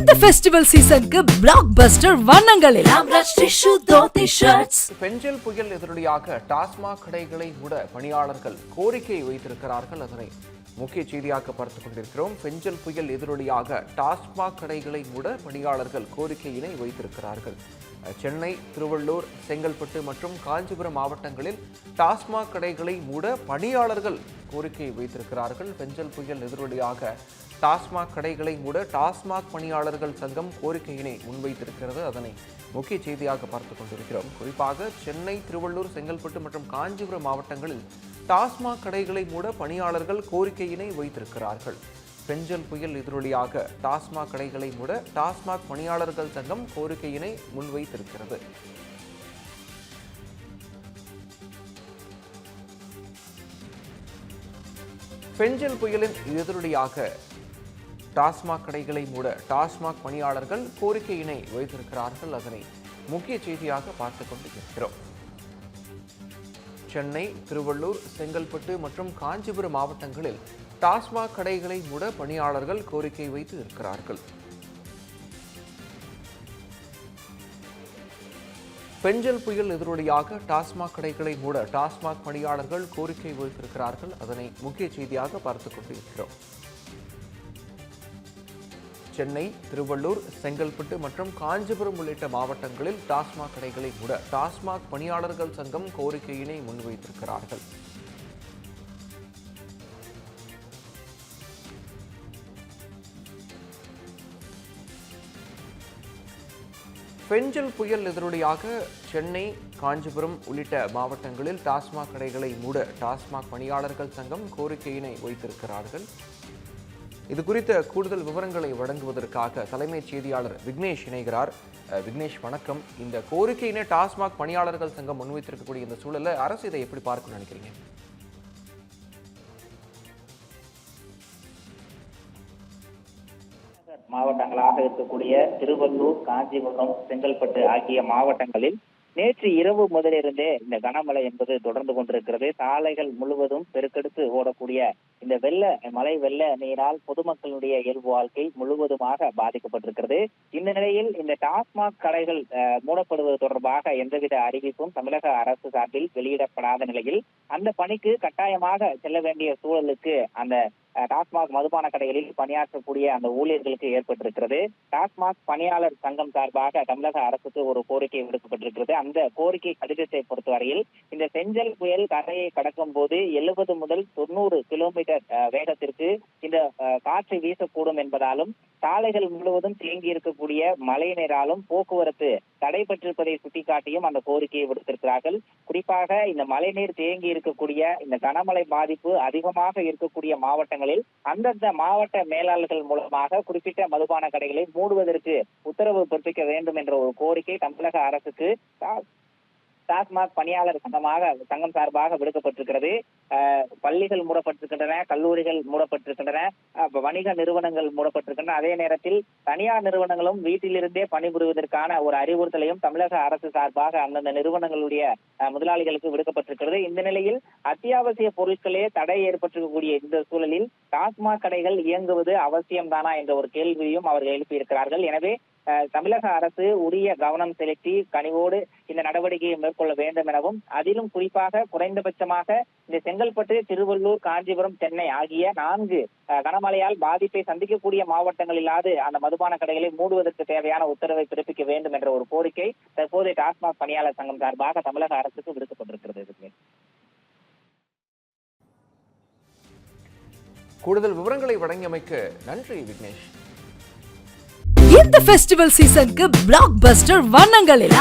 இந்த ஃபெஸ்டிவல் சீசனுக்கு பிளாக் பஸ்டர் வண்ணங்களில் பெஞ்சல் புயல் எதிரொலியாக டாஸ்மாக் கடைகளை மூட பணியாளர்கள் கோரிக்கை வைத்திருக்கிறார்கள். அதனை முக்கிய செய்தியாக பார்த்துக் கொண்டிருக்கிறோம். பெஞ்சல் புயல் எதிரொலியாக டாஸ்மாக் கடைகளை மூட பணியாளர்கள் கோரிக்கையினை வைத்திருக்கிறார்கள். சென்னை, திருவள்ளூர், செங்கல்பட்டு மற்றும் காஞ்சிபுரம் மாவட்டங்களில் டாஸ்மாக் கடைகளை மூட பணியாளர்கள் கோரிக்கை வைத்திருக்கிறார்கள். பெஞ்சல் புயல் எதிரொலியாக டாஸ்மாக் கடைகளை மூட டாஸ்மாக் பணியாளர்கள் சங்கம் கோரிக்கையினை முன்வைத்திருக்கிறது. அதனை முக்கிய செய்தியாக பார்த்துக் கொண்டிருக்கிறோம். குறிப்பாக சென்னை, திருவள்ளூர், செங்கல்பட்டு மற்றும் காஞ்சிபுரம் மாவட்டங்களில் டாஸ்மாக் கடைகளை மூட பணியாளர்கள் கோரிக்கையினை வைத்திருக்கிறார்கள். பெஞ்சல் புயல் எதிரொலியாக டாஸ்மாக் கடைகளை மூட டாஸ்மாக் பணியாளர்கள் சங்கம் கோரிக்கையினை முன்வைத்திருக்கிறது. பெஞ்சல் புயலின் எதிரொலியாக டாஸ்மாக் கடைகளை மூட டாஸ்மாக் பணியாளர்கள் கோரிக்கையினை வைத்திருக்கிறார்கள். அதனை முக்கிய செய்தியாக பார்த்துக் கொண்டிருக்கிறோம். சென்னை, திருவள்ளூர், செங்கல்பட்டு மற்றும் காஞ்சிபுரம் மாவட்டங்களில் டாஸ்மாக் கடைகளை மூட பணியாளர்கள் கோரிக்கை வைத்து இருக்கிறார்கள். பெஞ்சல் புயல் எதிரொலியாக டாஸ்மாக் கடைகளை மூட டாஸ்மாக் பணியாளர்கள் கோரிக்கை வைத்திருக்கிறார்கள். அதனை முக்கிய செய்தியாக பார்த்துக் கொண்டிருக்கிறோம். சென்னை, திருவள்ளூர், செங்கல்பட்டு மற்றும் காஞ்சிபுரம் உள்ளிட்ட மாவட்டங்களில் டாஸ்மாக் கடைகளை மூட டாஸ்மாக் பணியாளர்கள் சங்கம் கோரிக்கையினை முன்வைத்திருக்கிறார்கள். பெஞ்சல் புயல் எதிரொலியாக சென்னை, காஞ்சிபுரம் உள்ளிட்ட மாவட்டங்களில் டாஸ்மாக் கடைகளை மூட டாஸ்மாக் பணியாளர்கள் சங்கம் கோரிக்கையினை வைத்திருக்கிறார்கள். இது குறித்த கூடுதல் விவரங்களை வழங்குவதற்காக தலைமைச் செய்தியாளர் விக்னேஷ் இணைகிறார். விக்னேஷ், வணக்கம். இந்த கோரிக்கையினை டாஸ்மாக் பணியாளர்கள் சங்கம் முன்வைத்திருக்கக்கூடிய இந்த சூழலை அரசு இதை எப்படி பார்க்கணும்னு நினைக்கிறீங்க? மாவட்டங்களாக இருக்கக்கூடிய திருவள்ளூர், காஞ்சிபுரம், செங்கல்பட்டு ஆகிய மாவட்டங்களில் நேற்று இரவு முதலிருந்தே இந்த கனமழை என்பது தொடர்ந்து கொண்டிருக்கிறது. சாலைகள் முழுவதும் பெருக்கெடுத்து ஓடக்கூடிய இந்த மழை வெள்ள நீரால் பொதுமக்களுடைய இயல்பு வாழ்க்கை முழுவதுமாக பாதிக்கப்பட்டிருக்கிறது. இந்த நிலையில் இந்த டாஸ்மாக் கடைகள் மூடப்படுவது தொடர்பாக எந்தவித அறிவிப்பும் தமிழக அரசு சார்பில் வெளியிடப்படாத நிலையில் அந்த பணிக்கு கட்டாயமாக செல்ல வேண்டிய சூழலுக்கு அந்த டாஸ்மாக் மதுபான கடைகளில் பணியாற்றக்கூடிய அந்த ஊழியர்களுக்கு ஏற்பட்டிருக்கிறது. டாஸ்மாக் பணியாளர் சங்கம் சார்பாக தமிழக அரசுக்கு ஒரு கோரிக்கை விடுக்கப்பட்டிருக்கிறது. அந்த கோரிக்கை கடிதத்தை பொறுத்தவரையில் இந்த பெஞ்சல் புயல் கரையை கடக்கும் போது 70 முதல் 90 கிலோமீட்டர் வேகத்திற்கு இந்த காற்று வீசக்கூடும் என்பதாலும் சாலைகள் முழுவதும் தேங்கி இருக்கக்கூடிய மழை நீராலும் போக்குவரத்து தடைபட்டிருப்பதை சுட்டிக்காட்டியும் அந்த கோரிக்கையை விடுத்திருக்கிறார்கள். குறிப்பாக இந்த மழைநீர் தேங்கி இருக்கக்கூடிய இந்த கனமழை பாதிப்பு அதிகமாக இருக்கக்கூடிய மாவட்டங்களில் அந்தந்த மாவட்ட மேலாளர்கள் மூலமாக குறிப்பிட்ட மதுபான கடைகளை மூடுவதற்கு உத்தரவு பிறப்பிக்க வேண்டும் என்ற ஒரு கோரிக்கை தமிழக அரசுக்கு டாஸ்மாக் பணியாளர் சங்கம் சார்பாக விடுக்கப்பட்டிருக்கிறது. பள்ளிகள் மூடப்பட்டிருக்கின்றன, கல்லூரிகள் மூடப்பட்டிருக்கின்றன, வணிக நிறுவனங்கள் மூடப்பட்டிருக்கின்றன. அதே நேரத்தில் தனியார் நிறுவனங்களும் வீட்டிலிருந்தே பணிபுரிவதற்கான ஒரு அறிவுறுத்தலையும் தமிழக அரசு சார்பாக அந்தந்த நிறுவனங்களுடைய முதலாளிகளுக்கு விடுக்கப்பட்டிருக்கிறது. இந்த நிலையில் அத்தியாவசிய பொருட்களே தடை ஏற்பட்டிருக்கக்கூடிய இந்த சூழலில் டாஸ்மாக் கடைகள் இயங்குவது அவசியம்தானா என்ற ஒரு கேள்வியும் அவர்கள் எழுப்பியிருக்கிறார்கள். எனவே தமிழக அரசு உரிய கவனம் செலுத்தி கனிவோடு இந்த நடவடிக்கையை மேற்கொள்ள வேண்டும் எனவும், அதிலும் குறிப்பாக குறைந்தபட்சமாக இந்த செங்கல்பட்டு, திருவள்ளூர், காஞ்சிபுரம், சென்னை ஆகிய 4 கனமழையால் பாதிப்பை சந்திக்கக்கூடிய மாவட்டங்களிலாவது அந்த மதுபான கடைகளை மூடுவதற்கு தேவையான உத்தரவை பிறப்பிக்க வேண்டும் என்ற ஒரு கோரிக்கை தற்போது டாஸ்மாக் பணியாளர் சங்கம் சார்பாக தமிழக அரசுக்கு விடுக்கப்பட்டிருக்கிறது. கூடுதல் விவரங்களை வழங்கியமைக்கு நன்றி விக்னேஷ். இந்த ஃபெஸ்டிவல் சீசனுக்கு பிளாக் பஸ்டர் வண்ணங்களில்